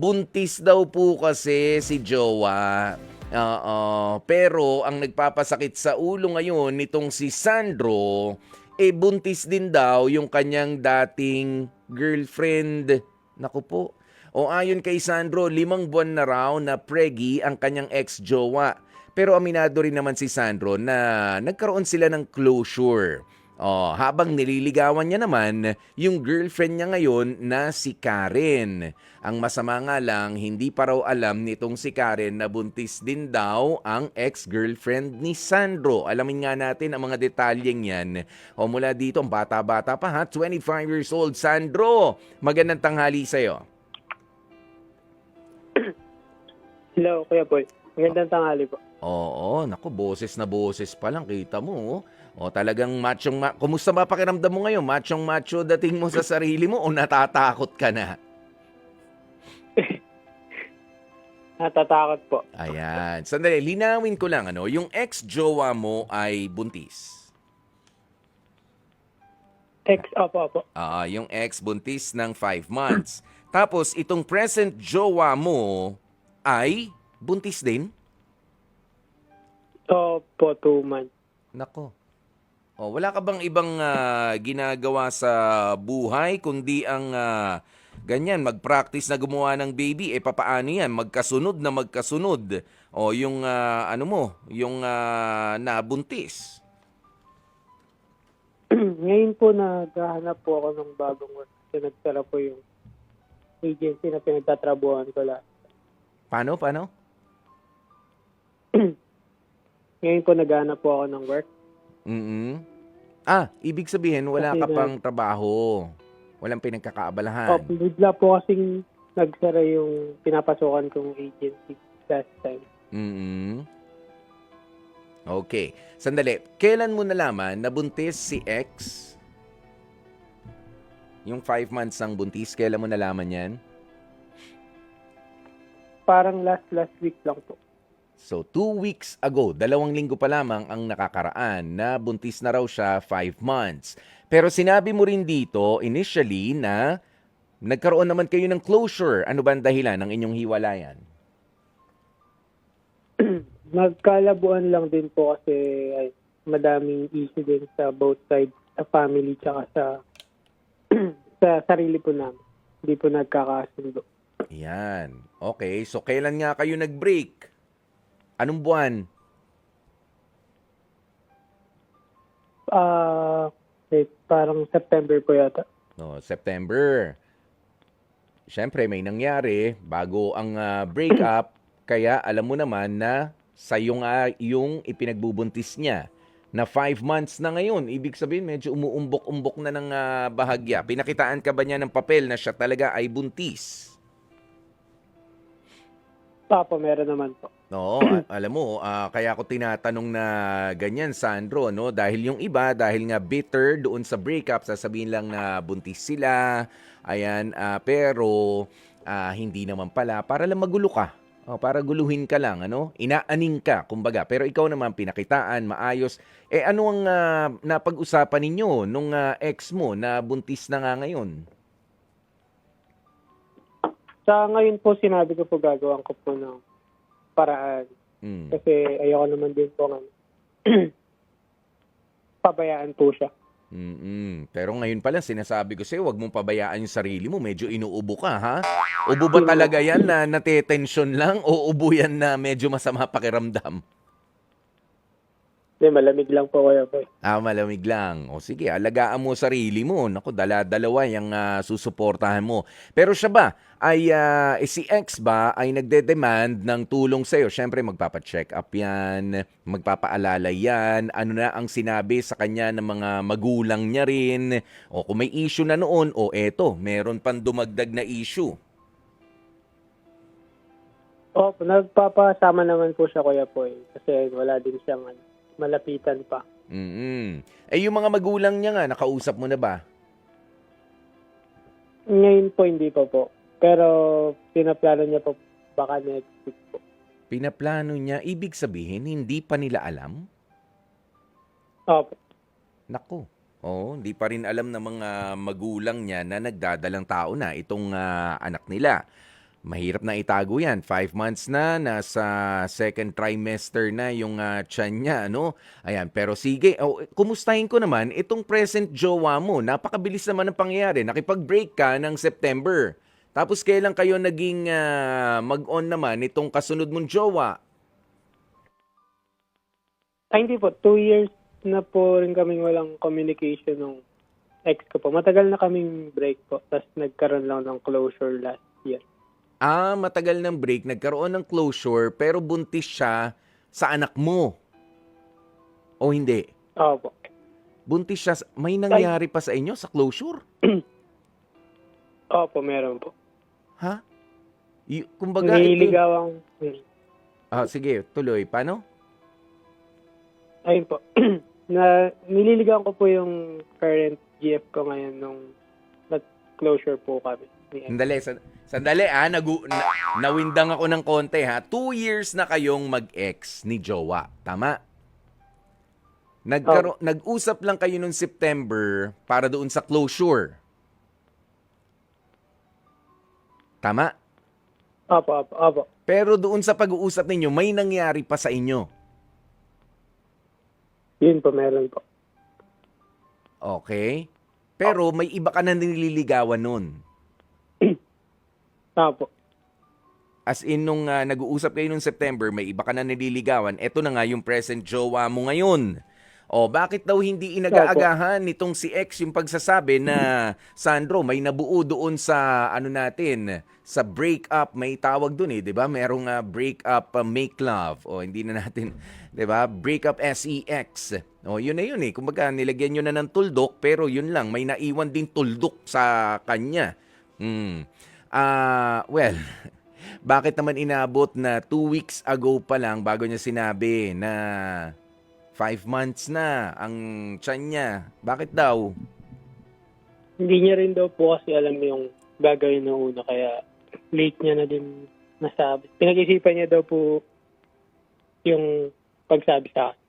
Buntis daw po kasi si Jowa. Oo, pero ang nagpapasakit sa ulo ngayon nitong si Sandro, buntis din daw yung kanyang dating girlfriend. Naku po. O ayon kay Sandro, 5 buwan na raw na preggy ang kanyang ex-jowa. Pero aminado rin naman si Sandro na nagkaroon sila ng closure. Oh, habang nililigawan niya naman yung girlfriend niya ngayon na si Karen. Ang masama nga lang, hindi pa raw alam nitong si Karen na buntis din daw ang ex-girlfriend ni Sandro. Alamin nga natin ang mga detalyeng yan. O mula dito, ang bata-bata pa ha, 25 years old. Sandro, magandang tanghali sa'yo. Hello, Kuya Paul. Magandang tanghali po. Oo, naku, boses na boses pa lang, kita mo. O talagang kumusta ba pakiramdam mo ngayon? Machong-macho dating mo sa sarili mo o natatakot ka na? Natatakot po. Ayan. Sandali, linawin ko lang, yung ex-jowa mo ay buntis. Opo. Yung ex buntis ng 5 months. Tapos, itong present jowa mo ay buntis din? Opo, 2 months. Nako. O, wala ka bang ibang ginagawa sa buhay kundi ang ganyan, mag-practice na gumawa ng baby? Papaano yan? Magkasunod na magkasunod. O yung yung nabuntis. Ngayon po naghahanap po ako ng bagong work. Kasi nagsara po yung agency na pinagtatrabuhan ko lahat. Paano? Ngayon po naghahanap po ako ng work. Ibig sabihin wala Kasi ka pang trabaho. Walang pinagkakaabalahan. Bigla po kasing nagsara yung pinapasukan kong agency last time. Okay. Sandali. Kailan mo nalaman na buntis si ex? Yung 5 months ng buntis, kailan mo nalaman yan? Parang last week lang po. So, 2 weeks ago, 2 linggo pa lamang ang nakakaraan na buntis na raw siya 5 months. Pero sinabi mo rin dito, initially, na nagkaroon naman kayo ng closure. Ano ba ang dahilan ng inyong hiwalayan? Nagkalabuan lang din po kasi madaming issue din sa both sides, sa family tsaka sa sarili po namin. Hindi po nagkakasundo. Yan. Okay. So, kailan nga kayo nag-break? Anong buwan? Parang September po yata. No, September. Siyempre, may nangyari bago ang breakup. Kaya alam mo naman na sa'yo nga yung ipinagbubuntis niya na 5 months na ngayon. Ibig sabihin, medyo umuumbok-umbok na ng bahagya. Pinakitaan ka ba niya ng papel na siya talaga ay buntis? Meron naman po. No, alam mo, kaya ako tinatanong na ganyan, Sandro, no? Dahil yung iba, dahil nga bitter doon sa breakup, sasabihin lang na buntis sila, ayan, pero hindi naman pala, para lang magulo ka. Para guluhin ka lang, Inaaning ka, kumbaga. Pero ikaw naman, pinakitaan, maayos. Ano ang napag-usapan ninyo nung ex mo na buntis na nga ngayon? Sa ngayon po, sinabi ko po gagawin ko po ng paraan. Kasi ayoko naman din po pabayaan po siya. Pero ngayon pa lang, sinasabi ko sa'yo, huwag mong pabayaan yung sarili mo. Medyo inuubo ka, ha? Ubo ba talaga yan na natetensyon lang o ubo yan na medyo masama pakiramdam? Hindi, malamig lang po kayo po. Malamig lang. O sige, alagaan mo sarili mo. Naku, dala-dalawa yung susuportahan mo. Pero siya ba, si ex ba ay nagde-demand ng tulong sa'yo? Siyempre, magpapacheck up yan, magpapaalala yan. Ano na ang sinabi sa kanya ng mga magulang niya rin? O kung may issue na noon, eto, meron pang dumagdag na issue. Nagpapasama naman po siya kuya po kasi wala din siyang malapitan pa. Yung mga magulang niya nga, nakausap mo na ba? Ngayon po, hindi pa po. Pero pinaplano niya po baka next week po. Pinaplano niya, ibig sabihin, hindi pa nila alam? Opo. Naku. Hindi pa rin alam ng mga magulang niya na nagdadalang tao na itong anak nila. Mahirap na itago yan. 5 months na, nasa second trimester na yung tiyan niya, ano? Ayan, pero sige, kumustahin ko naman itong present jowa mo. Napakabilis naman ng pangyayari. Nakipag-break ka ng September. Tapos kailan kayo naging mag-on naman itong kasunod mong jowa? Ay, hindi po. 2 years na po rin kaming walang communication ng ex ko po. Matagal na kaming break po. Tapos nagkaroon lang ng closure last year. Matagal ng break, nagkaroon ng closure, pero buntis siya sa anak mo. O hindi? Opo. Buntis siya, may nangyari pa sa inyo sa closure? Opo, meron po. Ha? Kumbaga, ito... Nililigawan. Sige, tuloy. Paano? Ayun po. Nililigawan ko po yung current GF ko ngayon nung nag-closure po kami. Sandali nawindang ako ng konti ha. 2 years na kayong mag-ex ni jowa. Tama? Nag-usap lang kayo noong September para doon sa closure. Tama? Opo. Pero doon sa pag-uusap ninyo, may nangyari pa sa inyo. Yun po, meron po. Okay. Pero may iba ka na nililigawan nun. Opo. As in, nung nag-uusap kayo nung September, may iba ka na nililigawan. Eto na nga yung present jowa mo ngayon. Bakit daw hindi inagaagahan nitong si X yung pagsasabi na, Sandro, may nabuo doon sa, sa breakup, may tawag doon di ba? Merong breakup, make love. Hindi na natin, di ba? Breakup sex. Yun na yun Kumbaga, nilagyan nyo na ng tuldok, pero yun lang, may naiwan din tuldok sa kanya. Well, bakit naman inabot na 2 weeks ago pa lang bago niya sinabi na 5 months na ang tiyan niya? Bakit daw? Hindi niya rin daw po kasi alam yung gagawin na una, kaya late niya na din nasabi. Pinag-isipan niya daw po yung pagsabi sa akin.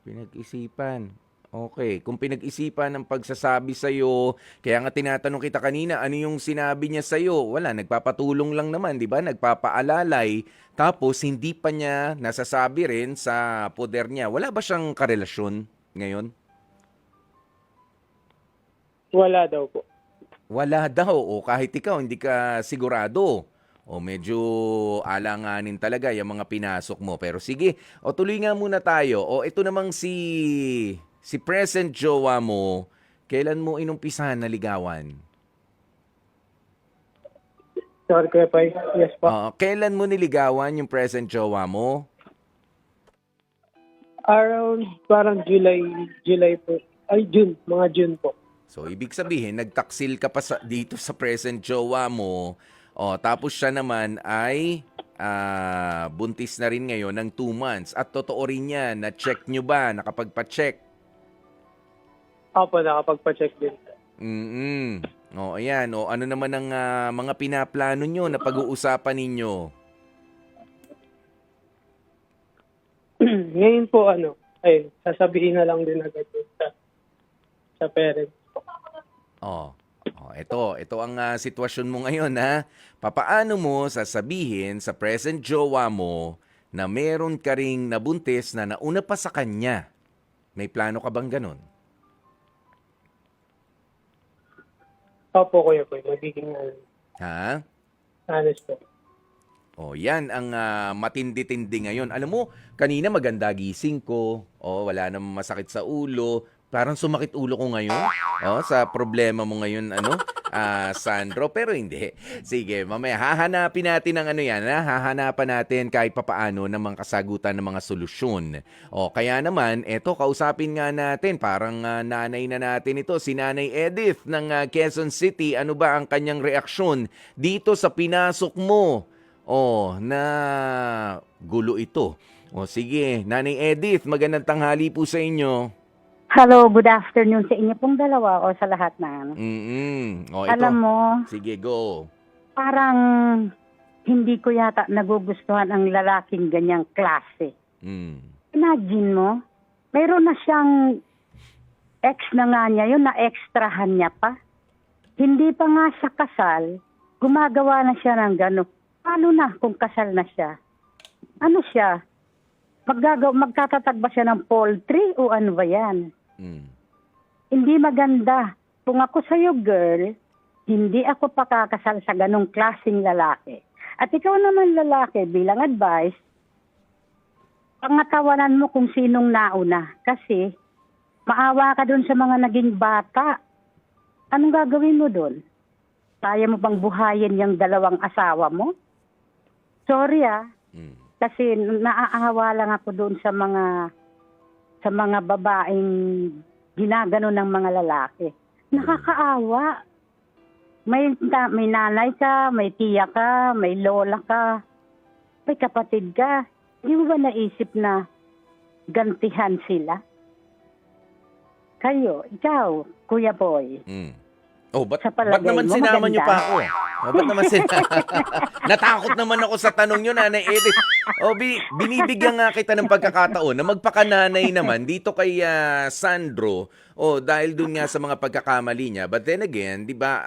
Pinag-isipan. Okay. Kung pinag-isipan ng pagsasabi sa'yo, kaya nga tinatanong kita kanina, ano yung sinabi niya sa'yo? Wala, nagpapatulong lang naman, di ba? Nagpapaalalay. Tapos, hindi pa niya nasasabi rin sa poder niya. Wala ba siyang karelasyon ngayon? Wala daw po. Wala daw. O kahit ikaw, hindi ka sigurado. Medyo alanganin talaga yung mga pinasok mo. Pero sige, tuloy nga muna tayo. Ito namang si present jowa mo, kailan mo inumpisahan na ligawan? Sorry, Kuya Pai. Yes po. Kailan mo niligawan yung present jowa mo? Around parang July po. Ay, mga June po. So, ibig sabihin, nagtaksil ka pa dito sa present jowa mo. Tapos siya naman ay buntis na rin ngayon ng 2 months. At totoo rin yan, na-check nyo ba? Nakapagpa-check? Opo, nakapagpa-check din. Ayan. Ano naman ang mga pinaplano nyo na pag-uusapan ninyo? Ngayon po, sasabihin na lang din agad sa parents. Ito ang sitwasyon mo ngayon, ha? Papaano mo sasabihin sa present jowa mo na meron ka ring nabuntis na nauna pa sa kanya? May plano ka bang ganun? Opo, Kuya Pai. Magiging Ha? honest po. Yan ang matindi-tindi ngayon. Alam mo, kanina maganda gising ko. Wala namang masakit sa ulo. Parang sumakit ulo ko ngayon. Sa problema mo ngayon, Sandro. Pero hindi. Sige, mamaya hahanapin natin ang hahanapan natin kahit papaano ng mga kasagutan ng mga solusyon. Kaya naman, kausapin nga natin. Parang nanay na natin ito. Si Nanay Edith ng Quezon City. Ano ba ang kanyang reaksyon dito sa pinasok mo? Na gulo ito. Sige, Nanay Edith, magandang tanghali po sa inyo. Hello, good afternoon sa inyo pong dalawa o sa lahat na. Ito. Alam mo, sige, go. parang hindi ko yata nagugustuhan ang lalaking ganyang klase. Imagine mo, mayroon na siyang ex na nga niya yun, na extrahan niya pa. Hindi pa nga siya kasal, gumagawa na siya ng gano'n. Paano na kung kasal na siya? Ano siya? Magtatatag ba siya ng poultry o ano ba yan? Mm. Hindi maganda. Kung ako sa'yo, girl, hindi ako pakakasal sa ganong klaseng lalaki. At ikaw naman lalaki, bilang advice, pangatawanan mo kung sinong nauna. Kasi, maawa ka dun sa mga naging bata. Anong gagawin mo dun? Kaya mo bang buhayin yung dalawang asawa mo? Sorry Mm. kasi naaawa lang ako doon sa mga babaeng ginagano ng mga lalaki. Nakakaawa. May nanay ka, may tiya ka, may lola ka, may kapatid ka. Hindi mo ba naisip na gantihan sila? Kayo, ikaw, Kuya Boy. Mm. Oh, ba't Sa palagay naman mo, sinama niyo maganda? pa ako? Oh, ba't naman Natakot naman ako sa tanong niyo, Nanay Edith. Oh, binibigyan nga kita ng pagkakataon na magpakananay naman dito kay Sandro. Oh, dahil dun nga sa mga pagkakamali niya. But then again, 'di ba,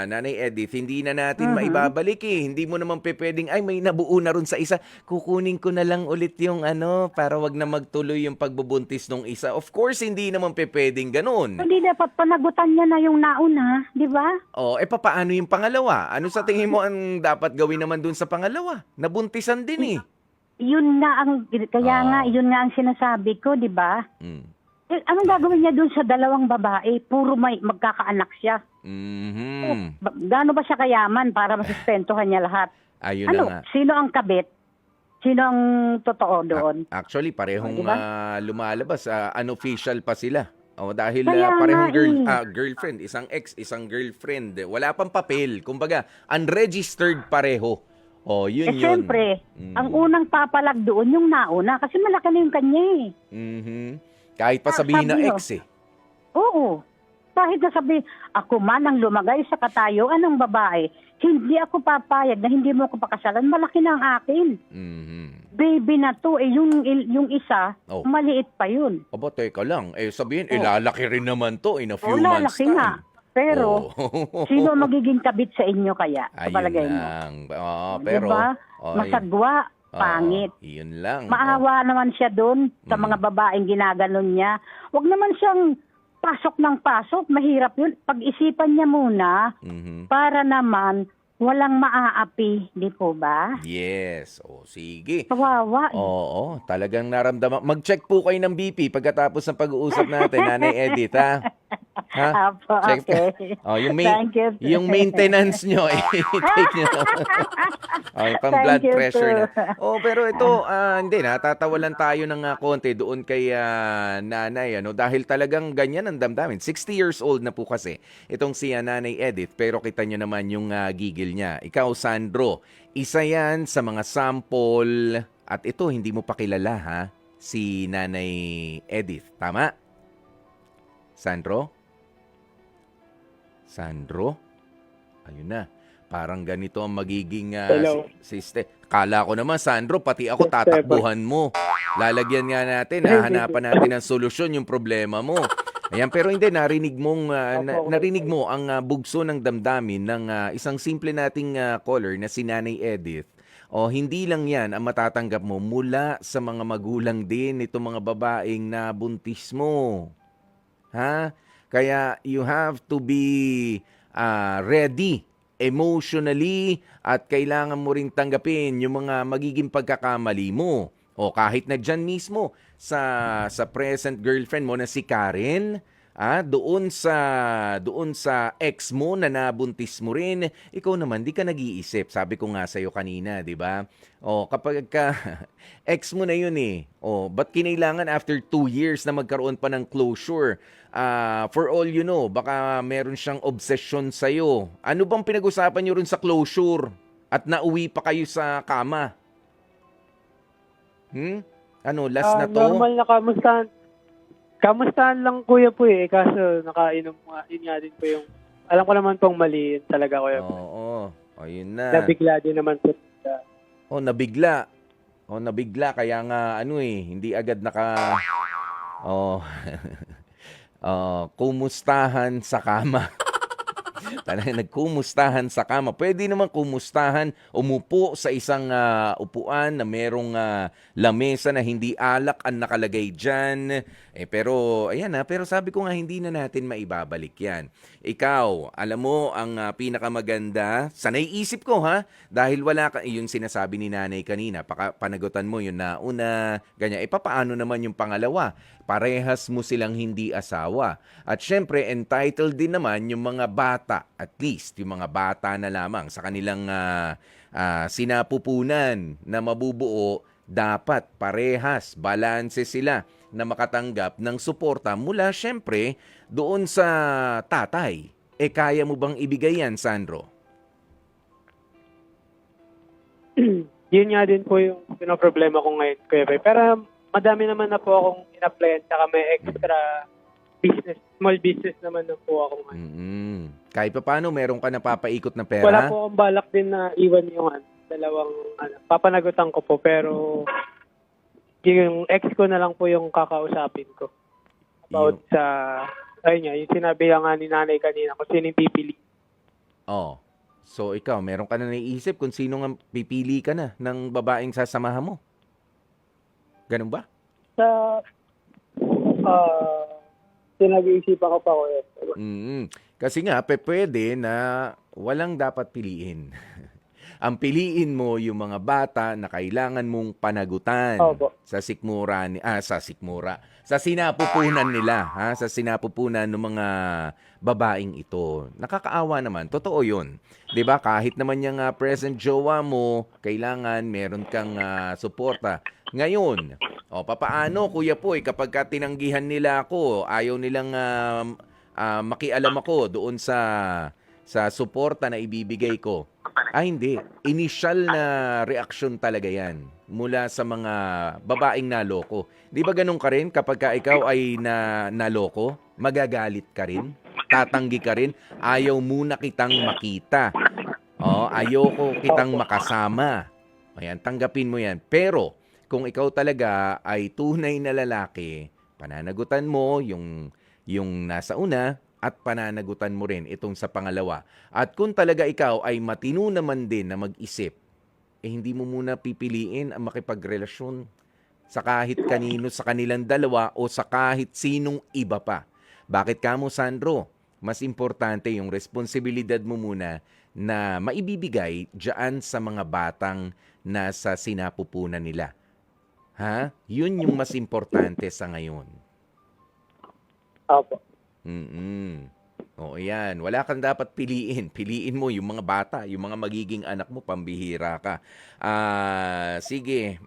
Nanay Edith, hindi na natin maibabalik eh. Hindi mo naman pwedeng ay may nabuo na ron sa isa. Kukunin ko na lang ulit yung para wag na magtuloy yung pagbubuntis nung isa. Of course, hindi naman pwedeng ganoon. Hindi dapat panagutan niya na yung nauna, di ba? Oh, papaano yung pangalawa? Ano sa tingin mo ang dapat gawin naman dun sa pangalawa? Nabuntisan din eh. Yun nga yun nga ang sinasabi ko, di ba? Mm. Anong gagawin niya dun sa dalawang babae? Puro may magkakaanak siya. Mhm. Gaano ba siya kayaman para masustentuhan niya lahat? Ayun Ano? na nga. Sino ang kabit? Sino ang totoo doon? Actually, parehong Diba? lumalabas. Unofficial pa sila. Oh, dahil Kaya parehong nga girlfriend, isang ex, isang girlfriend. Wala pang papel. Kumbaga, unregistered pareho. Oh, yun. Siyempre, ang unang papalag doon yung nauna kasi malaki na yung kanya eh. Mhm. Kahit pa sabihin na sabi mo. ex eh. Oo. Kahit nasabi, ako man ang lumagay sa katayuan ng babae, hindi ako papayag na hindi mo ako pakasalan, malaki na ang akin. Mhm. Baby na to, yung isa, Oh. maliit pa yun. Aba, teka lang. Sabihin, lalaki rin naman to in a few Wala, months laki time. nga. Pero, Oh. sino ang magiging kabit sa inyo kaya? Sa Ayun palagay mo? lang. Pero, Diba? oh, Masagwa, pangit. Yun lang. Maawa naman siya doon sa mga babaeng ginaganon niya. Huwag naman siyang pasok ng pasok. Mahirap yun. Pag-isipan niya muna Mhm. para naman walang maaapi. Di po ba? Yes. O, sige. Kawawa. Oo, talagang naramdaman. Mag-check po kayo ng BP pagkatapos ng pag-uusap natin, Nanay Edith, ha? Ha? Apo, Check. okay. Oh, Thank you. yung maintenance nyo, i-take nyo. Oh, yung pang Thank blood you, pressure na. sir. Oh, pero ito, hindi na, tatawalan tayo ng konti doon kay Nanay, dahil talagang ganyan ang damdamin. 60 years old na po kasi itong si Nanay Edith, pero kita nyo naman yung gigil niya. Ikaw, Sandro, isa yan sa mga sample, at ito, hindi mo pa kilala, ha? Si Nanay Edith, tama? Sandro? Sandro? Ayun na. Parang ganito ang magiging Hello. system. Kala ko naman, Sandro, pati ako tatakbuhan mo. Lalagyan nga natin, hahanapan natin ng solusyon yung problema mo. Ayan, pero hindi, narinig mo ang bugso ng damdamin ng isang simple nating caller na si Nanay Edith. O hindi lang yan ang matatanggap mo mula sa mga magulang din itong mga babaeng nabuntis mo. Ha? Kaya you have to be ready emotionally at kailangan mo ring tanggapin yung mga magiging pagkakamali mo. O kahit na dyan mismo sa present girlfriend mo na si Karen, doon sa ex mo na nabuntis mo rin, ikaw naman di ka nag-iisip. Sabi ko nga sa'yo kanina, di ba? O kapag ex mo na yun ba't kinailangan after 2 years na magkaroon pa ng closure? For all you know, baka meron siyang obsession sa'yo. Ano bang pinag-usapan nyo rin sa closure? At nauwi pa kayo sa kama? Ano, last na to? Normal na kamustahan. Kamustahan lang kuya po kaso nakainom nga, yun nga din po yung, alam ko naman pong mali yun talaga kuya po. Oo, ayun na. Nabigla din naman po. Nabigla. Nabigla, kaya nga hindi agad kumustahan sa kama. Talagang nagkumustahan sa kama. Pwede naman kumustahan, umupo sa isang upuan na merong lamesa na hindi alak ang nakalagay dyan. Pero, ayan pero sabi ko nga, hindi na natin maibabalik yan. Ikaw, alam mo, ang pinakamaganda, sa naiisip ko dahil wala ka, yung sinasabi ni nanay kanina, panagutan mo yung nauna, ganyan. Papaano naman yung pangalawa? Parehas mo silang hindi asawa. At syempre, entitled din naman yung mga bata, at least yung mga bata na lamang sa kanilang sinapupunan na mabubuo, dapat parehas, balanse sila na makatanggap ng suporta mula syempre doon sa tatay. Kaya mo bang ibigay yan, Sandro? Yun nga din po yung problema ko ngayon, Kuya Ray. Pero madami naman na po akong in-applyan, tsaka may extra business, small business naman na po ako ngayon. Kahit pa paano, meron ka napapaikot na pera? Wala po akong balak din na iwan yung dalawang, papanagutan ko po, pero yung ex ko na lang po yung kakausapin ko. About ayun nga, yung sinabi nga ni nanay kanina kung sino yung pipili. Oh. So ikaw, meron ka na naiisip kung sino nga pipili ka na ng babaeng sasamahan mo? Ganun ba? Pinag-iisipan ko pa ko yun. Kasi nga, pwede na walang dapat piliin. Ang piliin mo yung mga bata na kailangan mong panagutan. Opo. Sa sinapupunan nila, sa sinapupunan ng mga babaeng ito. Nakakaawa naman, totoo 'yun. 'Di ba? Kahit naman yung present jowa mo, kailangan meron kang suporta. Ngayon, papaano Kuya Poy kapag tinanggihan nila ako, ayaw nilang makialam ako doon sa suporta na ibibigay ko. Hindi. Initial na reaksyon talaga yan mula sa mga babaeng naloko. Di ba ganun ka rin kapag ikaw ay naloko? Magagalit ka rin? Tatanggi ka rin? Ayaw muna kitang makita. Ayoko kitang makasama. Ayan, tanggapin mo yan. Pero, kung ikaw talaga ay tunay na lalaki, pananagutan mo yung nasa una, at pananagutan mo rin itong sa pangalawa. At kung talaga ikaw ay matino naman din na mag-isip, hindi mo muna pipiliin ang makipagrelasyon sa kahit kanino sa kanilang dalawa o sa kahit sinong iba pa. Bakit kamo, Sandro? Mas importante yung responsibilidad mo muna na maibibigay dyan sa mga batang nasa sinapupunan nila. Yun yung mas importante sa ngayon. Opo. Oo, yan. Wala kang dapat piliin. Piliin mo yung mga bata, yung mga magiging anak mo, pambihira ka. Sige,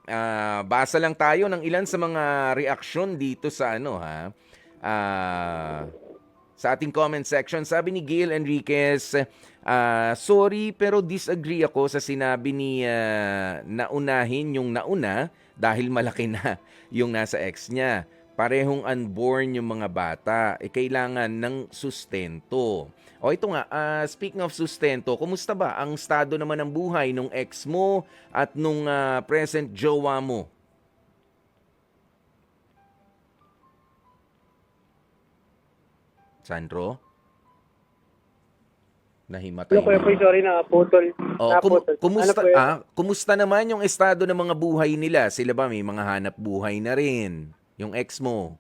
basa lang tayo ng ilan sa mga reaksyon dito sa sa ating comment section. Sabi ni Gail Enriquez, sorry pero disagree ako sa sinabi ni naunahin yung nauna dahil malaki na yung nasa ex niya. Parehong unborn yung mga bata, kailangan ng sustento. Ito nga, speaking of sustento, kumusta ba ang estado naman ng buhay nung ex mo at nung present jowa mo? Sandro? Nahimatay. Kuya Poy, sorry na putol. Kumusta naman yung estado ng mga buhay nila? Sila ba may mga hanap buhay na rin? Yung ex mo?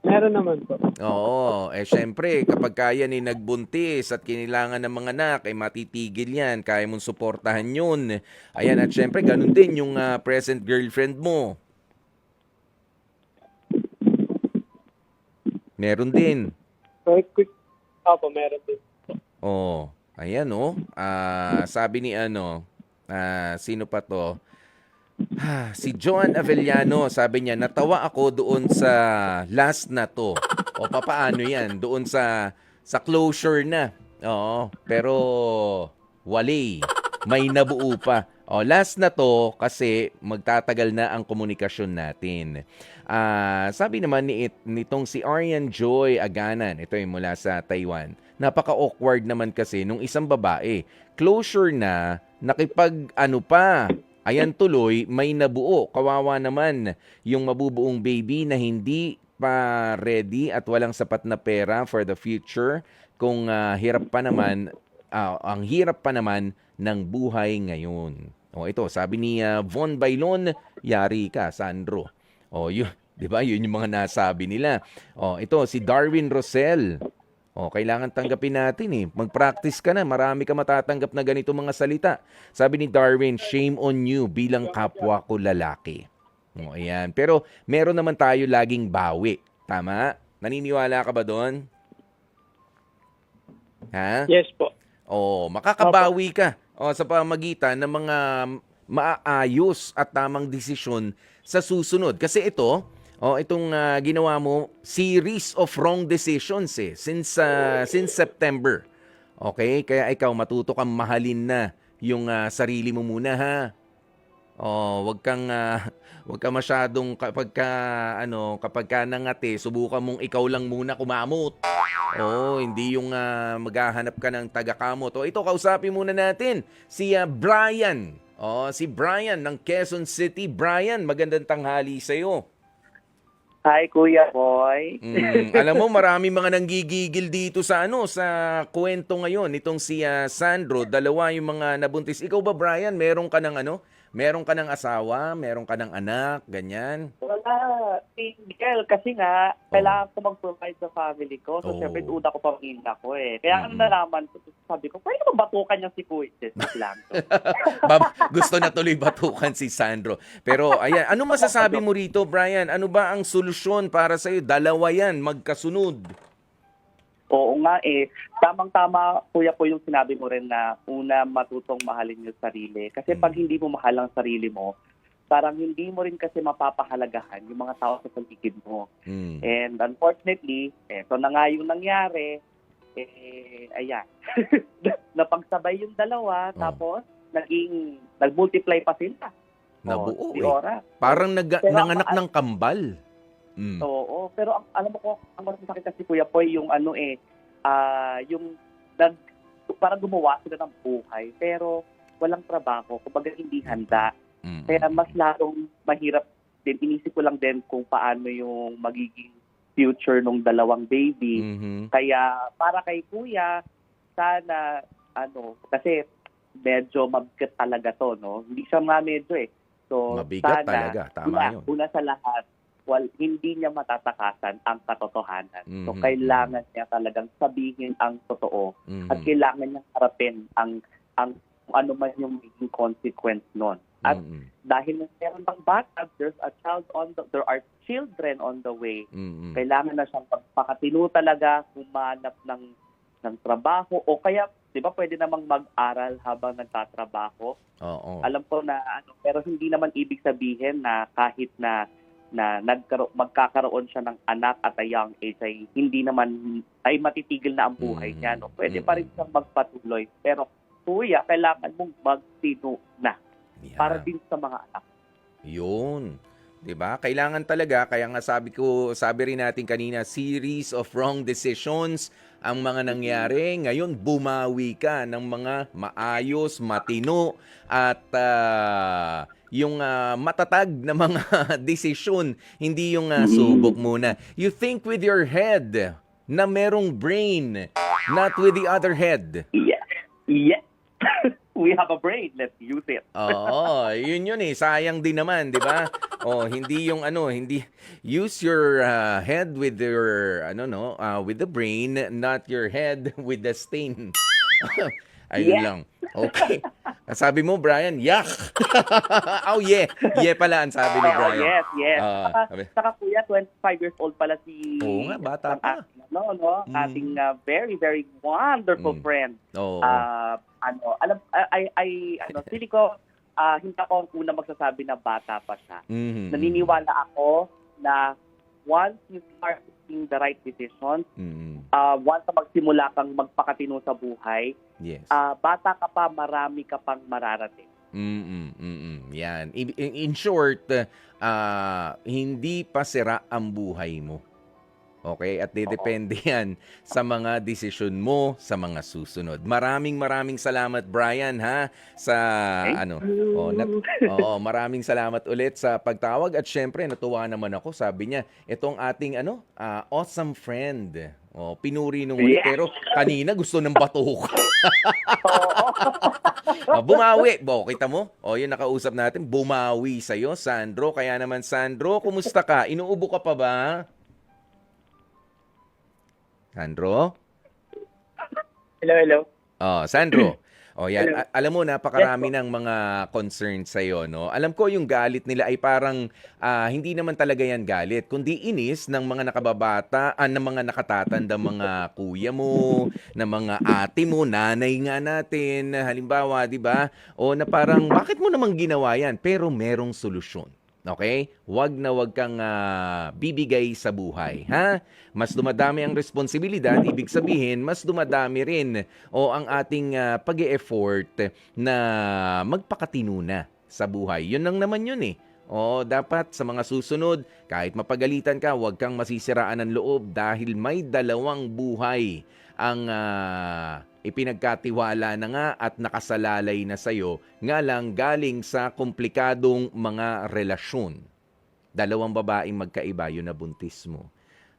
Meron naman po. Oo. Syempre, kapag kaya ni nagbuntis at kinilangan ng mga anak, matitigil yan. Kaya mong suportahan yun. Ayan, at syempre, ganun din yung present girlfriend mo. Meron din. Opo, meron din. Ayan sabi ni sino pa to? Si Joan Avellano, sabi niya, natawa ako doon sa last na to. Papaano yan? Doon sa closure na. Pero wali. May nabuo pa. Last na to kasi magtatagal na ang komunikasyon natin. Sabi naman nitong si Arian Joy Aganan, ito ay mula sa Taiwan. Napaka-awkward naman kasi nung isang babae. Closure na, pa. Ayan tuloy, may nabuo. Kawawa naman yung mabubuong baby na hindi pa ready at walang sapat na pera for the future, kung ang hirap pa naman ng buhay ngayon. O ito, sabi ni Von Bailon, yari ka, Sandro. O yun, 'di ba? Yun yung mga nasabi nila. O ito, si Darwin Rosel. O, kailangan tanggapin natin eh. Mag-practice ka na. Marami ka matatanggap na ganito mga salita. Sabi ni Darwin, shame on you bilang kapwa ko lalaki. O, ayan. Pero meron naman tayo laging bawi. Tama? Naniniwala ka ba doon? Ha? Yes po. O, makakabawi ka sa pamagitan ng mga maayos at tamang desisyon sa susunod. Kasi itong ginawa mo, series of wrong decisions since September. Okay? Kaya ikaw matuto kang mahalin na yung sarili mo muna, ha. Wag kang masyadong kapag ka nangati, subukan mong ikaw lang muna kumamot. Hindi yung maghahanap ka ng taga-kamot. Ito, kausapin muna natin si Brian. Si Brian ng Quezon City. Brian, magandang tanghali sa'yo. Hi, Kuya Boy. Alam mo, marami mga nanggigigil dito sa kwento ngayon. Itong si Sandro, dalawa yung mga nabuntis. Ikaw ba, Brian, meron ka ng asawa, meron ka ng anak, ganyan? Wala. Si Miguel, kasi nga, kailangan ko mag-provide sa family ko. So, syempre, una ko pamilya ko eh. Kaya ang nalaman ko, sabi ko, pwede mo batukan niya si Kuya? Just lang. Gusto na tuloy batukan si Sandro. Pero, ayan, ano masasabi mo rito, Brian? Ano ba ang solusyon para sa'yo? Dalawa yan, magkasunod. Oo nga eh. Tamang-tama, Kuya po, yung sinabi mo rin na una matutong mahalin yung sarili. Kasi pag hindi mo mahal ang sarili mo, parang hindi mo rin kasi mapapahalagahan yung mga tao sa paligid mo. And unfortunately, eto na nga yung nangyari, ayan. Napagsabay yung dalawa, tapos nag-multiply pa sila. Nabuo di oras. Parang nanganak ng kambal. Oo, pero alam mo ko, ang mas masakit kasi Kuya Poy, yung yung parang gumawa sila ng buhay, pero walang trabaho, kumbaga hindi handa. Kaya mas lalong mahirap din. Inisip ko lang din kung paano yung magiging future ng dalawang baby. Kaya para kay Kuya, sana, kasi medyo mabigat talaga to, no? Hindi siya nga medyo So, mabigat sana, talaga, tama yun. Una sa lahat, hindi niya matatakasan ang katotohanan. So, kailangan niya talagang sabihin ang totoo at kailangan niya harapin ang ano man yung maging consequence nun. At dahil meron bang bata, there are children on the way. Kailangan na siyang pagpakatino talaga, humanap ng trabaho o kaya, di ba, pwede namang mag-aral habang nagtatrabaho. Alam ko na pero hindi naman ibig sabihin na kahit na magkakaroon siya ng anak at a young age ay hindi naman ay matitigil na ang buhay niya, no? Pwede pa rin siyang magpatuloy. Pero Kuya, kailangan mong magtino na para din sa mga anak. Yun. 'Di ba? Kailangan talaga, kaya nga sabi rin natin kanina, series of wrong decisions ang mga nangyari. Ngayon, bumawi ka ng mga maayos, matino, at yung matatag na mga desisyon, hindi yung subok muna. You think with your head na merong brain, not with the other head. Yes. We have a brain, let's use it. Yun sayang din naman, 'di ba? Hindi yung hindi use your head with your with the brain, not your head with the stain. Ayun lang. Okay. Sabi mo, Brian, yak. Yeah pala ang sabi ni Brian. Yes. Saka Kuya, 25 years old pala si Oo nga, bata pa. Ating very, very wonderful friend. Sili ko, hindi ako ang una magsasabi na bata pa siya. Naniniwala ako na once you start making the right decisions, once na magsimula kang magpakatino sa buhay, bata ka pa, marami ka pang mararating. Yan. In short, hindi pa sira ang buhay mo. Okay? At didepende yan sa mga desisyon mo sa mga susunod. Maraming salamat, Brian, ha? Sa ano, maraming salamat ulit sa pagtawag at syempre natuwa naman ako. Sabi niya, itong ating awesome friend. Pinuri nung uli, pero kanina gusto ng batok. Bumawi. Kita mo? Yun nakausap natin. Bumawi sa'yo, Sandro. Kaya naman, Sandro, kumusta ka? Inuubo ka pa ba? Sandro? Hello. Sandro. Yan. Alam mo, napakarami ng mga concerns sa'yo, no? Alam ko yung galit nila ay parang hindi naman talaga yan galit, kundi inis ng mga nakababata, ng mga nakatatanda, mga kuya mo, ng mga ate mo, nanay nga natin, halimbawa, di ba? Na parang, bakit mo naman ginawa yan? Pero merong solusyon. Okay? Wag kang bibigay sa buhay, ha? Mas dumadami ang responsibilidad, ibig sabihin, mas dumadami rin ang ating pag-e-effort na magpakatino na sa buhay. Yun lang naman yun eh. Dapat sa mga susunod, kahit mapagalitan ka, wag kang masisiraan ng loob dahil may dalawang buhay ang ipinagkatiwala na nga at nakasalalay na sa'yo, nga lang galing sa komplikadong mga relasyon. Dalawang babaeng magkaiba, yun na buntis mo.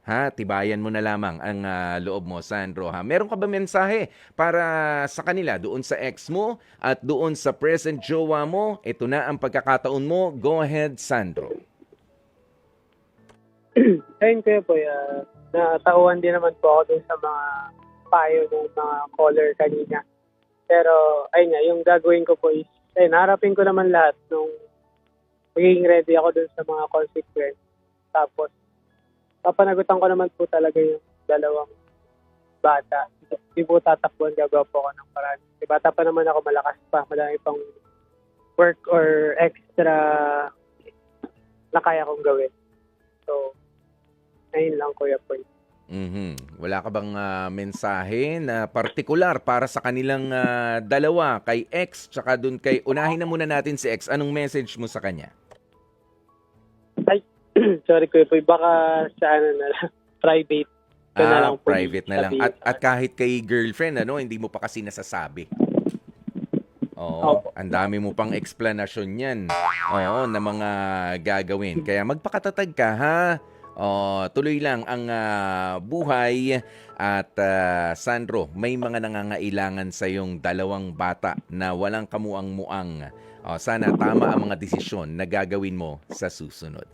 Ha? Tibayan mo na lamang ang loob mo, Sandro. Ha? Meron ka ba mensahe para sa kanila, doon sa ex mo at doon sa present jowa mo? Ito na ang pagkakataon mo. Go ahead, Sandro. Ayun kayo po, natauhan din naman po ako dun sa mga payo ng mga caller kanina. Pero, ayun nga, yung gagawin ko po is, harapin ko naman lahat nung magiging ready ako dun sa mga consequence. Tapos, papanagutan ko naman po talaga yung dalawang bata. Hindi po tatakbuhan, gagawa po ako ng paraan. Bata pa naman ako, malakas pa. Madami pang work or extra na kaya kong gawin. So, ayun lang, Kuya Poy. Wala ka bang mensahe na partikular para sa kanilang dalawa, kay ex, tsaka dun kay, unahin na muna natin si ex, anong message mo sa kanya? Ay, sorry Kuya Poy, baka sa na lang, private. Na lang po private na lang. At kahit kay girlfriend, hindi mo pa kasi nasasabi. Ang dami mo pang explanation yan. Na mga gagawin. Kaya magpakatatag ka, ha? Tuloy lang ang buhay at Sandro, may mga nangangailangan sa iyong dalawang bata na walang kamuang-muang. Sana tama ang mga desisyon na gagawin mo sa susunod.